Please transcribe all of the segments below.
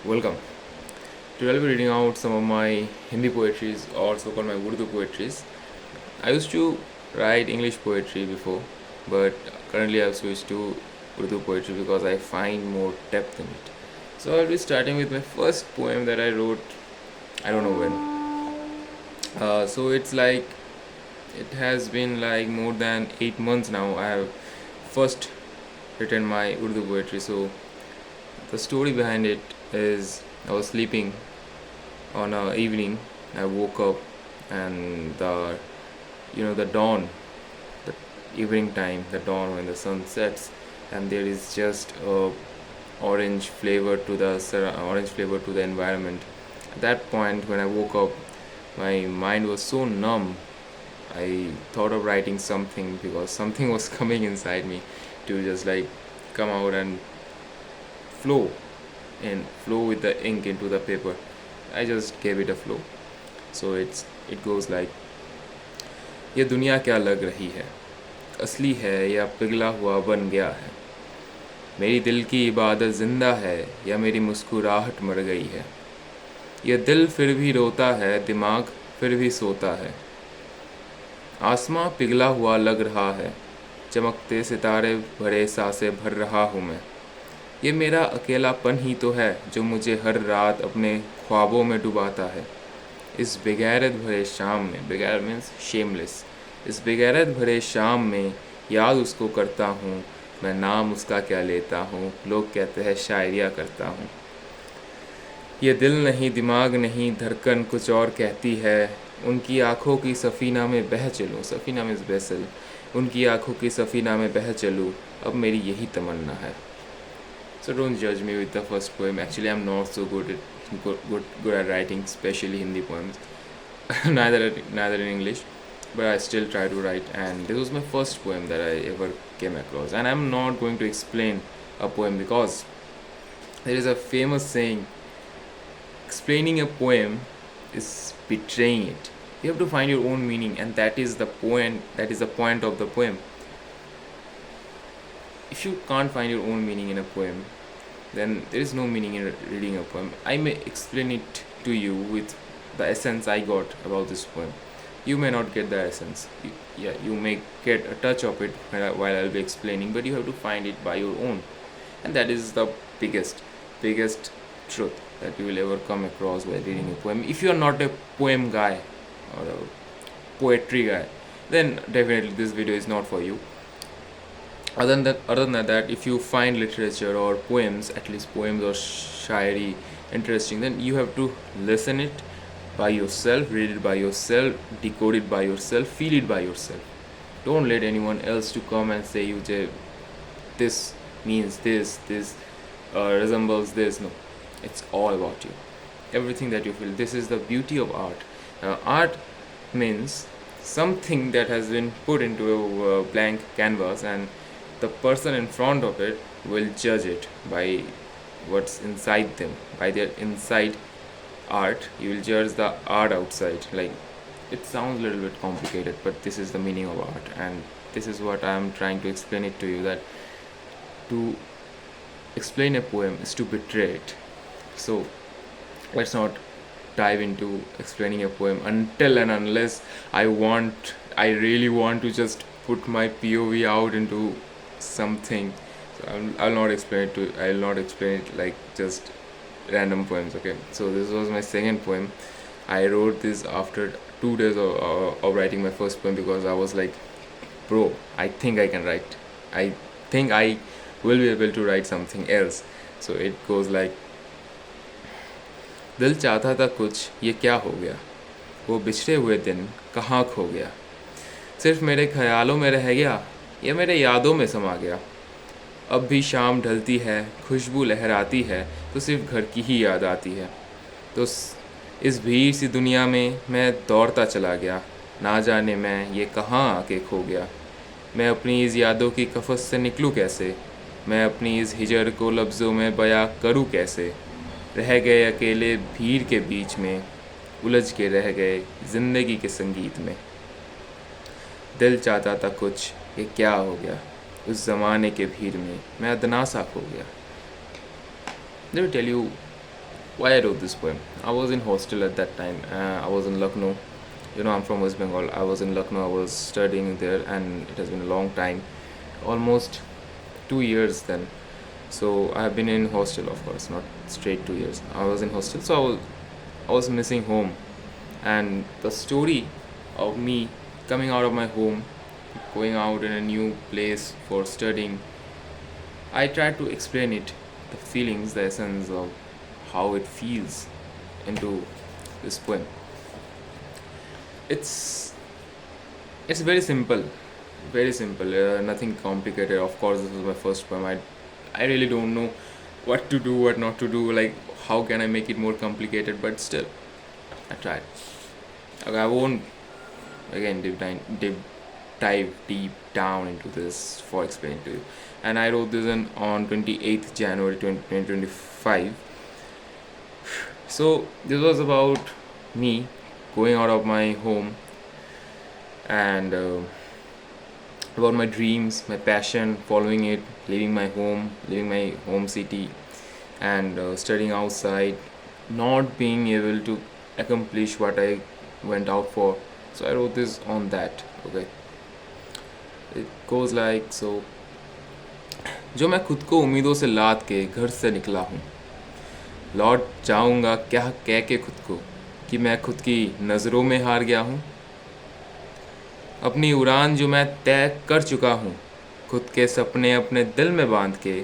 Welcome. Today I'll be reading out some of my Hindi poetries, also called my Urdu poetries. I used to write English poetry before, but currently I've switched to Urdu poetry because I find more depth in it. So I'll be starting with my first poem that I wrote, I don't know when. So it's like, it has been like more than 8 months now. I have first written my Urdu poetry. So the story behind it is I was sleeping on a evening. I woke up and the dawn, the evening time, the dawn when the sun sets, and there is just a orange flavor to the environment. At that point when I woke up, my mind was so numb. I thought of writing something because something was coming inside me to just like come out and flow flow with the ink into the paper. I just gave it a flow. So it goes like, ये दुनिया क्या लग रही है, असली है या पिघला हुआ बन गया है, मेरी दिल की इबादत जिंदा है या मेरी मुस्कुराहट मर गई है, ये दिल फिर भी रोता है, दिमाग फिर भी सोता है, आसमां पिघला हुआ लग रहा है, चमकते सितारे भरे सांसें भर रहा हूँ मैं, ये मेरा अकेलापन ही तो है जो मुझे हर रात अपने ख्वाबों में डुबाता है, इस बेगैरत भरे शाम में, बेगैरत मीन्स शेमलेस, इस बेगैरत भरे शाम में याद उसको करता हूँ, मैं नाम उसका क्या लेता हूँ, लोग कहते हैं शायरिया करता हूँ, ये दिल नहीं दिमाग नहीं धड़कन कुछ और कहती है, उनकी आँखों की सफ़ीना में बह चलूँ, सफ़ीना मीन्स वेसल, उनकी आँखों की सफ़ीना में बह चलूँ, अब मेरी यही तमन्ना है. So don't judge me with the first poem. Actually, I'm not so good at writing, especially Hindi poems. neither in English, but I still try to write. And this was my first poem that I ever came across. And I'm not going to explain a poem because there is a famous saying: explaining a poem is betraying it. You have to find your own meaning, and that is the point. That is the point of the poem. If you can't find your own meaning in a poem, then there is no meaning in reading a poem. I may explain it to you with the essence I got about this poem. You may not get the essence. You may get a touch of it while I'll be explaining, but you have to find it by your own. And that is the biggest truth that you will ever come across while reading a poem. If you are not a poem guy or a poetry guy, then definitely this video is not for you. Other than that, if you find literature or poems, at least poems or shairi interesting, then you have to listen it by yourself, read it by yourself, decode it by yourself, feel it by yourself. Don't let anyone else to come and say you this means this resembles this. No, it's all about you. Everything that you feel. This is the beauty of art. Art means something that has been put into a blank canvas, and the person in front of it will judge it by what's inside them, by their inside art. You will judge the art outside. Like, it sounds a little bit complicated, but this is the meaning of art, and this is what I am trying to explain it to you, that to explain a poem is to betray it. So let's not dive into explaining a poem until and unless I really want to just put my POV out into something. So I'll not explain it like just random poems. Okay, so this was my second poem. I wrote this after 2 days of writing my first poem because I was like, bro, I think I can write. I think I will be able to write something else. So it goes like, दिल चाहता था कुछ, ये क्या हो गया, वो बिछड़े हुए दिन कहाँ खो गया, सिर्फ मेरे ख्यालों में रह गया या मेरे यादों में समा गया, अब भी शाम ढलती है, खुशबू लहराती है, तो सिर्फ घर की ही याद आती है, तो इस भीड़ सी दुनिया में मैं दौड़ता चला गया, ना जाने मैं ये कहाँ आके खो गया, मैं अपनी इस यादों की कफस से निकलूँ कैसे, मैं अपनी इस हिजर को लफ्ज़ों में बयां करूँ कैसे, रह गए अकेले भीड़ के बीच में, उलझ के रह गए ज़िंदगी के संगीत में, दिल चाहता था कुछ, ये क्या हो गया, उस ज़माने के भीड़ में मैं अदना सा खो गया. Let me tell you why I wrote this poem. I was in hostel at that time. I was in Lucknow. I'm from West Bengal. I was in Lucknow. I was studying there, and it has been a long time, almost 2 years then. So I have been in hostel, of course, not straight 2 years. I was in hostel, so I was missing home, and the story of me coming out of my home, going out in a new place for studying, I tried to explain it, the feelings, the essence of how it feels into this poem. It's it's very simple, nothing complicated. Of course, this was my first poem. I really don't know what to do, what not to do. Like, how can I make it more complicated? But still, I tried. Okay, I won't again dive deep down into this for explaining to you. And I wrote this on 28th January 2025. So this was about me going out of my home, and about my dreams, my passion, following it, leaving my home city, and studying outside, not being able to accomplish what I went out for. So I wrote this on that. Okay, it goes like so. जो मैं खुद को उम्मीदों से लाद के घर से निकला हूँ, लौट जाऊँगा क्या कह के खुद को कि मैं खुद की नज़रों में हार गया हूँ। अपनी उड़ान जो मैं तय कर चुका हूँ, खुद के सपने अपने दिल में बांध के,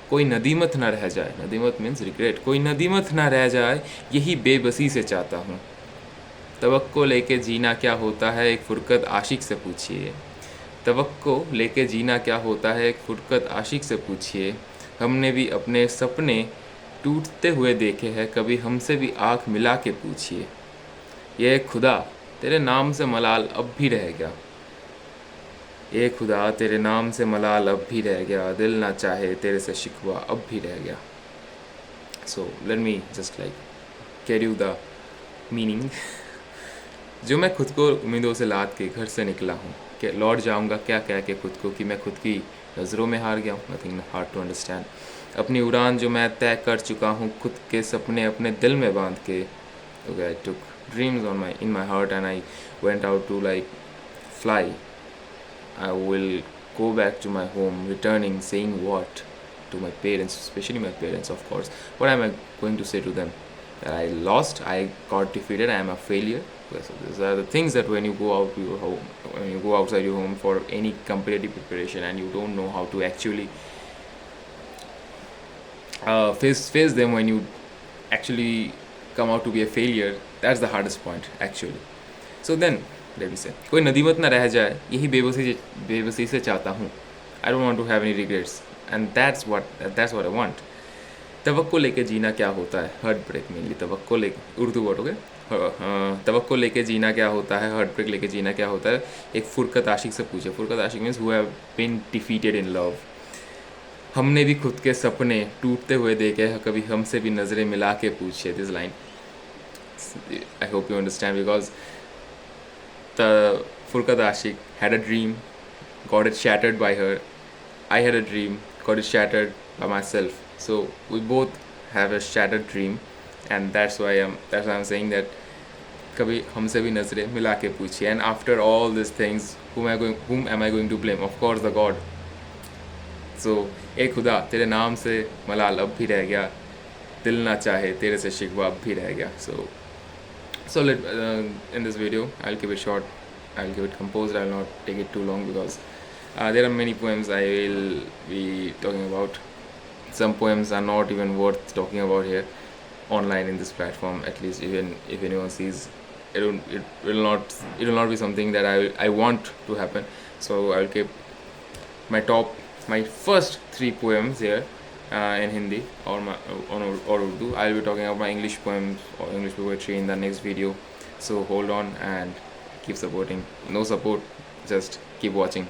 कोई नदीमत ना रह जाए, नदीमत मीन्स रिग्रेट, कोई नदीमत ना रह जाए, यही बेबसी से चाहता हूँ। तवक्को लेके जीना क्या होता है एक फुरकत आशिक से पूछिए, तवक्को लेके जीना क्या होता है एक फुरकत आशिक से पूछिए। हमने भी अपने सपने टूटते हुए देखे हैं, कभी हमसे भी आँख मिला के पूछिए। ये खुदा तेरे नाम से मलाल अब भी रह गया, ये खुदा तेरे नाम से मलाल अब भी रह गया, दिल ना चाहे तेरे से शिकवा अब भी रह गया। So let me just like carry you the meaning. जो मैं खुद को उम्मीदों से लाद के घर से निकला हूँ, कि लौट जाऊँगा क्या कह के खुद को कि मैं खुद की नज़रों में हार गया हूँ, नथिंग हार्ड टू अंडरस्टैंड। अपनी उड़ान जो मैं तय कर चुका हूँ, खुद के सपने अपने दिल में बांध के। Okay, I took dreams in my heart, and I went out to like fly. I will go back to my home, returning, saying what to my parents, especially my parents, of course. What am I going to say to them? That I lost, I got defeated, I am a failure. So these are the things that when you go out to your home, when you go outside your home for any competitive preparation, and you don't know how to actually face them when you actually come out to be a failure, that's the hardest point actually. So then let me say, कोई नदीमत ना रह जाए, यही बेबसी से चाहता हूँ. I don't want to have any regrets, and that's what I want. तवक्को लेके जीना क्या होता है, हार्ट ब्रेक मेनली. तवक्को लेके उर्दू वर्ड हो गए. तवक्को लेके जीना क्या होता है, हार्ट ब्रेक लेके जीना क्या होता है, एक फुरकत आशिक से पूछे. फुरकत आशिक means who have been defeated in love. हमने भी खुद के सपने टूटते हुए देखे हैं, कभी हमसे भी नज़रें मिला के पूछे. This line I hope you understand, because the Furqat Ashik had a dream, got it shattered by her. I had a dream, got it shattered by myself. So we both have a shattered dream, and that's why I'm saying that कभी हमसे भी नज़रें मिला के पूछिए. And after all these things, whom am I going to blame? Of course, the God. So ए खुदा तेरे नाम से मलाल अब भी रह गया, दिल ना चाहे तेरे से शिकवा अब भी रह गया. So in this video, I'll keep it short, I'll keep it composed, I'll not take it too long, because there are many poems I will be talking about. Some poems are not even worth talking about here online in this platform. At least even if anyone sees, it will not be something that I want to happen. So I'll keep my first 3 poems here in Hindi or Urdu. I'll be talking about my English poems or English poetry in the next video. So hold on and keep supporting. No support, just keep watching.